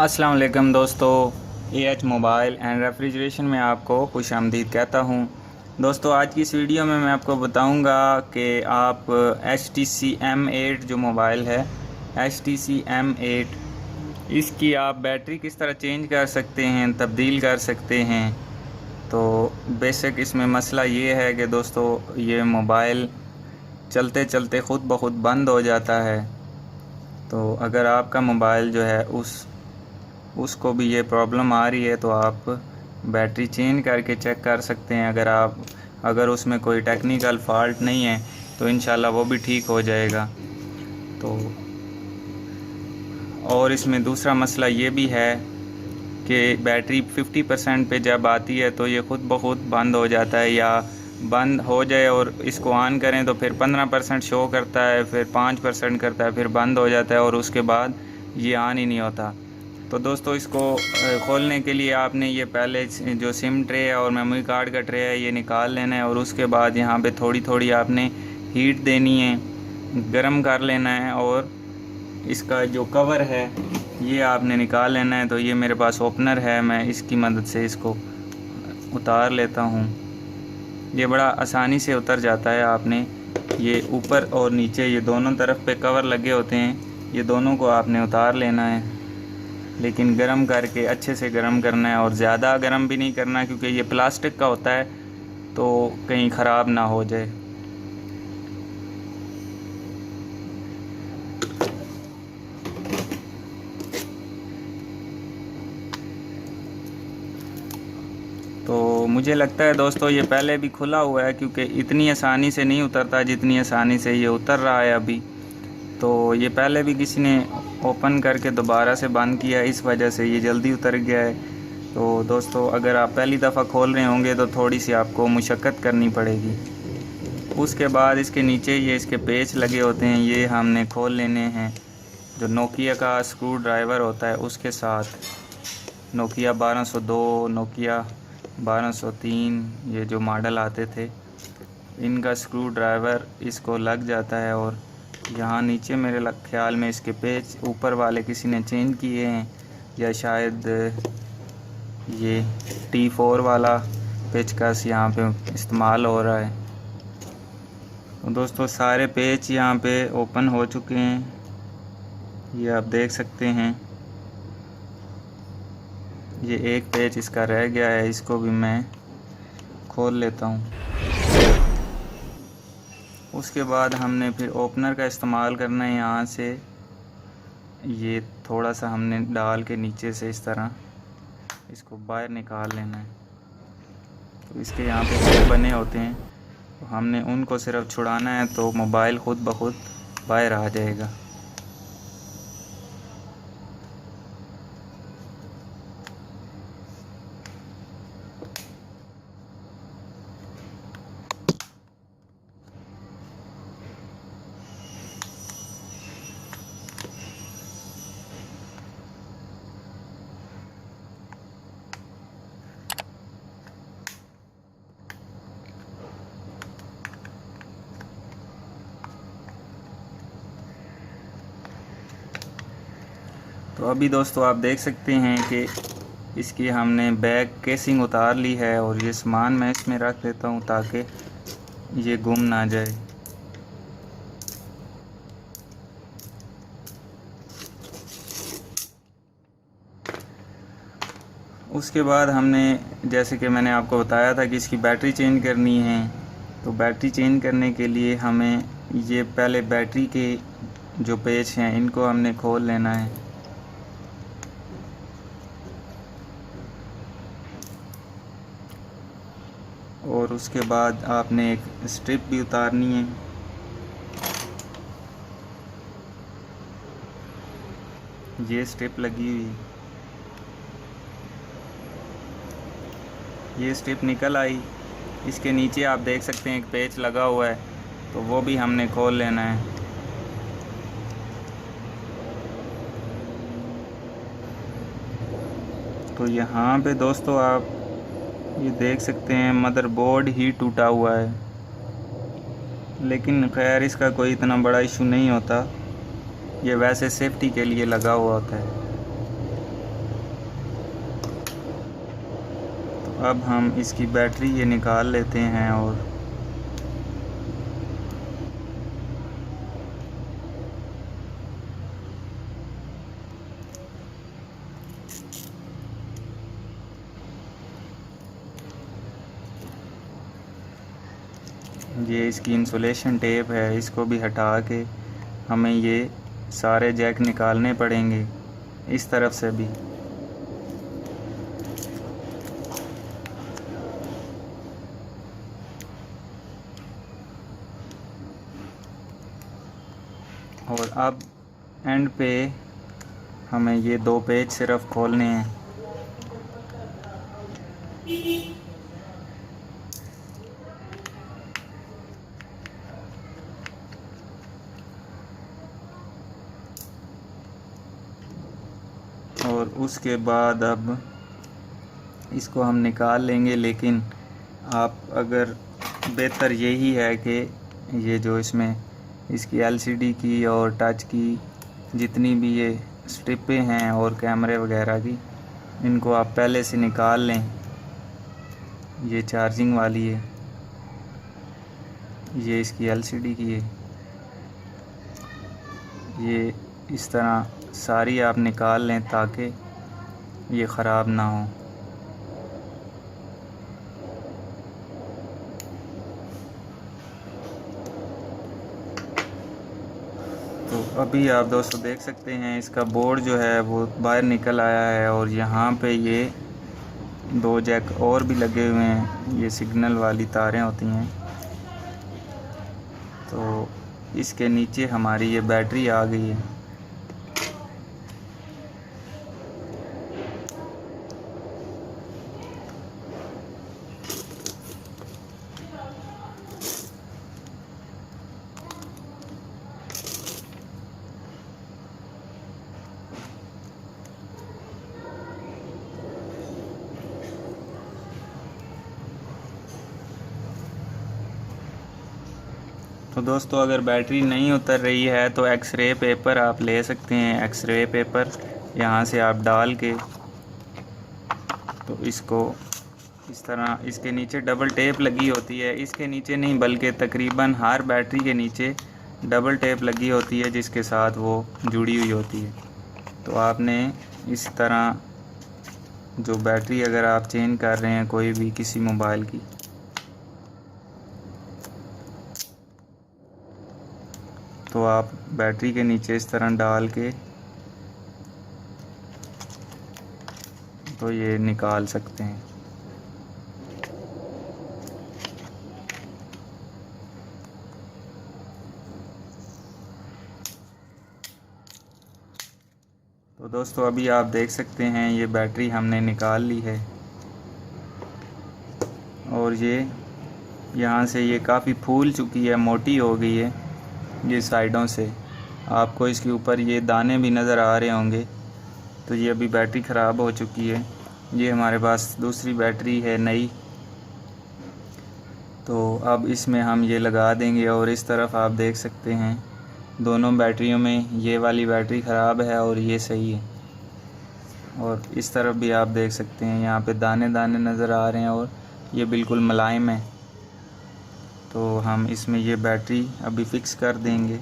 अस्सलाम वालेकुम दोस्तों, एएच मोबाइल एंड रेफ्रिजरेशन में आपको खुशामदीद कहता हूँ। दोस्तों, आज की इस वीडियो में मैं आपको बताऊँगा कि आप HTC M8 जो मोबाइल है, HTC M8 इसकी आप बैटरी किस तरह चेंज कर सकते हैं, तब्दील कर सकते हैं। तो बेशक इसमें मसला ये है कि दोस्तों ये मोबाइल चलते चलते ख़ुद ब खुद बंद हो जाता है। तो अगर आपका मोबाइल जो है उसको भी ये प्रॉब्लम आ रही है तो आप बैटरी चेंज करके चेक कर सकते हैं। अगर उसमें कोई टेक्निकल फ़ॉल्ट नहीं है तो इंशाल्लाह वो भी ठीक हो जाएगा। तो और इसमें दूसरा मसला ये भी है कि बैटरी 50% पे जब आती है तो ये ख़ुद ब खुद बंद हो जाता है, या बंद हो जाए और इसको ऑन करें तो फिर 15% शो करता है, फिर 5% करता है, फिर बंद हो जाता है और उसके बाद ये ऑन ही नहीं होता। तो दोस्तों, इसको खोलने के लिए आपने ये पहले जो सिम ट्रे है और मेमोरी कार्ड का ट्रे है ये निकाल लेना है, और उसके बाद यहाँ पे थोड़ी थोड़ी आपने हीट देनी है, गर्म कर लेना है, और इसका जो कवर है ये आपने निकाल लेना है। तो ये मेरे पास ओपनर है, मैं इसकी मदद से इसको उतार लेता हूँ। ये बड़ा आसानी से उतर जाता है। आपने ये ऊपर और नीचे ये दोनों तरफ पे कवर लगे होते हैं, ये दोनों को आपने उतार लेना है, लेकिन गर्म करके अच्छे से गर्म करना है, और ज़्यादा गर्म भी नहीं करना क्योंकि ये प्लास्टिक का होता है तो कहीं ख़राब ना हो जाए। तो मुझे लगता है दोस्तों ये पहले भी खुला हुआ है, क्योंकि इतनी आसानी से नहीं उतरता जितनी आसानी से ये उतर रहा है अभी। तो ये पहले भी किसी ने ओपन करके दोबारा से बंद किया, इस वजह से ये जल्दी उतर गया है। तो दोस्तों, अगर आप पहली दफ़ा खोल रहे होंगे तो थोड़ी सी आपको मुशक्क़त करनी पड़ेगी। उसके बाद इसके नीचे ये इसके पेच लगे होते हैं, ये हमने खोल लेने हैं, जो नोकिया का स्क्रू ड्राइवर होता है उसके साथ। नोकिया 1202, नोकिया 1203 ये जो मॉडल आते थे, इनका स्क्रू ड्राइवर इसको लग जाता है। और यहाँ नीचे मेरे ख्याल में इसके पेच ऊपर वाले किसी ने चेंज किए हैं, या शायद ये T4 वाला पेचकस यहाँ पे इस्तेमाल हो रहा है। तो दोस्तों, सारे पेच यहाँ पे ओपन हो चुके हैं, ये आप देख सकते हैं। ये एक पेच इसका रह गया है, इसको भी मैं खोल लेता हूँ। उसके बाद हमने फिर ओपनर का इस्तेमाल करना है। यहाँ से ये थोड़ा सा हमने डाल के नीचे से इस तरह इसको बाहर निकाल लेना है। तो इसके यहाँ पे होल बने होते हैं, तो हमने उनको सिर्फ छुड़ाना है, तो मोबाइल ख़ुद ब खुद बाहर आ जाएगा। तो अभी दोस्तों आप देख सकते हैं कि इसकी हमने बैक केसिंग उतार ली है, और ये सामान मैं इसमें रख देता हूँ ताकि ये गुम ना जाए। उसके बाद हमने, जैसे कि मैंने आपको बताया था कि इसकी बैटरी चेंज करनी है, तो बैटरी चेंज करने के लिए हमें ये पहले बैटरी के जो पेच हैं इनको हमने खोल लेना है। और उसके बाद आपने एक स्ट्रिप भी उतारनी है। ये स्ट्रिप लगी हुई, ये स्ट्रिप निकल आई। इसके नीचे आप देख सकते हैं एक पेच लगा हुआ है, तो वो भी हमने खोल लेना है। तो यहाँ पे दोस्तों आप ये देख सकते हैं मदरबोर्ड ही टूटा हुआ है, लेकिन खैर इसका कोई इतना बड़ा इशू नहीं होता, ये वैसे सेफ्टी के लिए लगा हुआ होता है। अब हम इसकी बैटरी ये निकाल लेते हैं और ये इसकी इंसुलेशन टेप है, इसको भी हटा के हमें ये सारे जैक निकालने पड़ेंगे इस तरफ से भी। और अब एंड पे हमें ये 2 पेज सिर्फ खोलने हैं। और उसके बाद अब इसको हम निकाल लेंगे, लेकिन आप अगर बेहतर यही है कि ये जो इसमें इसकी एलसीडी की और टच की जितनी भी ये स्ट्रिपें हैं और कैमरे वगैरह की, इनको आप पहले से निकाल लें। ये चार्जिंग वाली है, ये इसकी एलसीडी की है। ये इस तरह सारी आप निकाल लें ताकि ये ख़राब ना हो। तो अभी आप दोस्तों देख सकते हैं इसका बोर्ड जो है वो बाहर निकल आया है और यहाँ पे ये 2 जैक और भी लगे हुए हैं। ये सिग्नल वाली तारें होती हैं। तो इसके नीचे हमारी ये बैटरी आ गई है। तो दोस्तों अगर बैटरी नहीं उतर रही है तो एक्सरे पेपर आप ले सकते हैं। एक्सरे पेपर यहाँ से आप डाल के तो इसको इस तरह, इसके नीचे डबल टेप लगी होती है। इसके नीचे नहीं बल्कि तकरीबन हर बैटरी के नीचे डबल टेप लगी होती है जिसके साथ वो जुड़ी हुई होती है। तो आपने इस तरह जो बैटरी अगर आप चेंज कर रहे हैं कोई भी किसी मोबाइल की, तो आप बैटरी के नीचे इस तरह डाल के तो ये निकाल सकते हैं। तो दोस्तों अभी आप देख सकते हैं ये बैटरी हमने निकाल ली है और ये यहाँ से ये काफ़ी फूल चुकी है, मोटी हो गई है। ये साइडों से आपको इसके ऊपर ये दाने भी नज़र आ रहे होंगे। तो ये अभी बैटरी ख़राब हो चुकी है। ये हमारे पास दूसरी बैटरी है नई, तो अब इसमें हम ये लगा देंगे। और इस तरफ आप देख सकते हैं दोनों बैटरियों में ये वाली बैटरी ख़राब है और ये सही है। और इस तरफ भी आप देख सकते हैं यहाँ पे दाने दाने नज़र आ रहे हैं और ये बिल्कुल मुलायम है। तो हम इसमें ये बैटरी अभी फ़िक्स कर देंगे।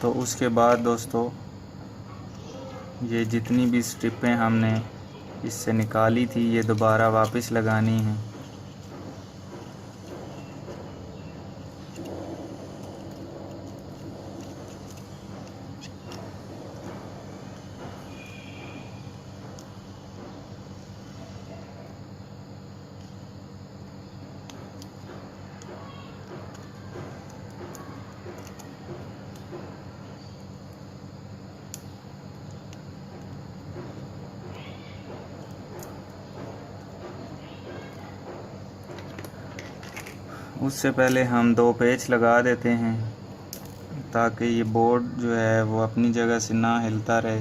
तो उसके बाद दोस्तों ये जितनी भी स्ट्रिपें हमने इससे निकाली थी ये दोबारा वापस लगानी है। उससे पहले हम 2 पेच लगा देते हैं ताकि ये बोर्ड जो है वो अपनी जगह से ना हिलता रहे।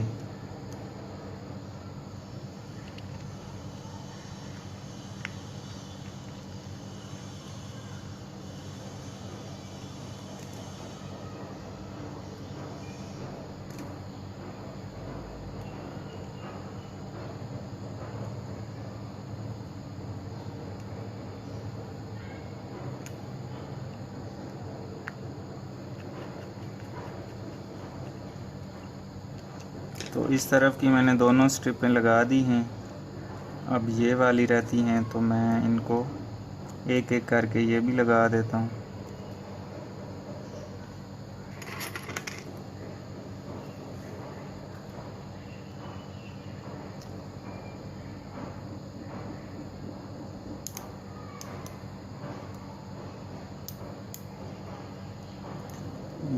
तो इस तरफ की मैंने दोनों स्ट्रिपें लगा दी हैं। अब ये वाली रहती हैं तो मैं इनको एक एक करके ये भी लगा देता हूँ।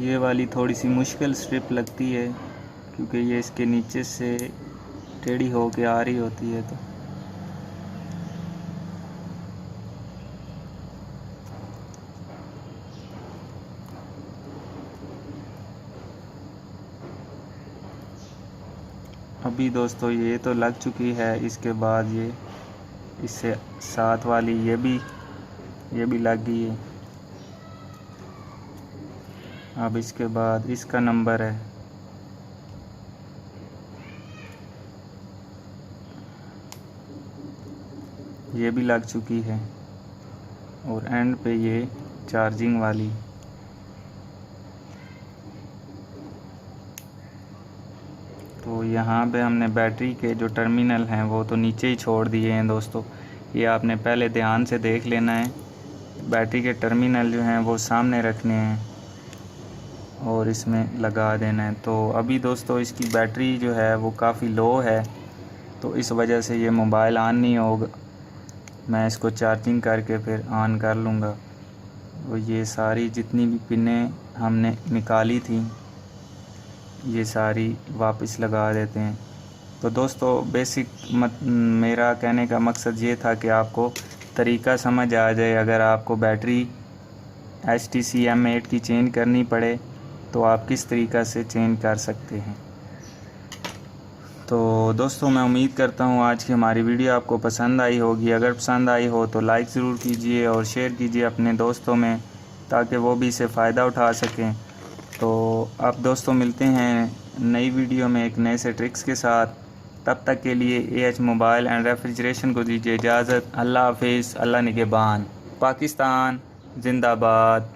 ये वाली थोड़ी सी मुश्किल स्ट्रिप लगती है क्योंकि ये इसके नीचे से टेढ़ी होके आ रही होती है। तो अभी दोस्तों ये तो लग चुकी है, इसके बाद ये इससे साथ वाली ये भी लग गई है। अब इसके बाद इसका नंबर है, ये भी लग चुकी है। और एंड पे ये चार्जिंग वाली। तो यहाँ पे हमने बैटरी के जो टर्मिनल हैं वो तो नीचे ही छोड़ दिए हैं दोस्तों, ये आपने पहले ध्यान से देख लेना है। बैटरी के टर्मिनल जो हैं वो सामने रखने हैं और इसमें लगा देना है। तो अभी दोस्तों इसकी बैटरी जो है वो काफ़ी लो है, तो इस वजह से ये मोबाइल ऑन नहीं होगा। मैं इसको चार्जिंग करके फिर ऑन कर लूँगा। तो ये सारी जितनी भी पिनें हमने निकाली थी ये सारी वापस लगा देते हैं। तो दोस्तों बेसिक मेरा कहने का मकसद ये था कि आपको तरीका समझ आ जाए। अगर आपको बैटरी HTC M8 की चेंज करनी पड़े तो आप किस तरीक़ा से चेंज कर सकते हैं। तो दोस्तों मैं उम्मीद करता हूँ आज की हमारी वीडियो आपको पसंद आई होगी। अगर पसंद आई हो तो लाइक ज़रूर कीजिए और शेयर कीजिए अपने दोस्तों में, ताकि वो भी इसे फ़ायदा उठा सकें। तो आप दोस्तों मिलते हैं नई वीडियो में एक नए से ट्रिक्स के साथ। तब तक के लिए AH मोबाइल एंड रेफ्रिजरेशन को दीजिए इजाज़त। अल्लाह हाफिज़, अल्लाह निगहबान। पाकिस्तान जिंदाबाद।